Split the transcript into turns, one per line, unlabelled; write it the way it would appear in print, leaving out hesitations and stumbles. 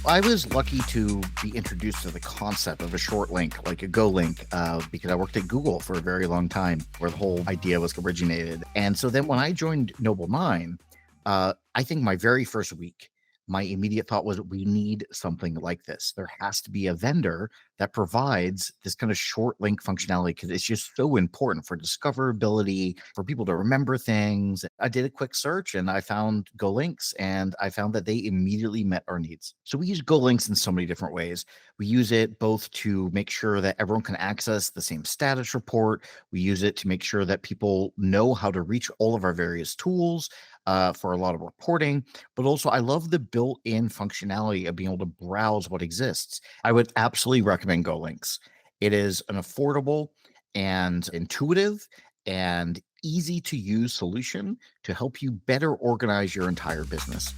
I was lucky to be introduced to the concept of a short link, like a Go link, because I worked at Google for a very long time, where the whole idea was originated. And so then when I joined Nobl9, I think my very first week, my immediate thought was we need something like this. There has to be a vendor that provides this kind of short link functionality because it's just so important for discoverability, for people to remember things. I did a quick search and I found GoLinks, and I found that they immediately met our needs. So we use GoLinks in so many different ways. We use it both to make sure that everyone can access the same status report. We use it to make sure that people know how to reach all of our various tools for a lot of reporting. But also, I love the built-in functionality of being able to browse what exists. I would absolutely recommend GoLinks. It is an affordable and intuitive and easy to use solution to help you better organize your entire business.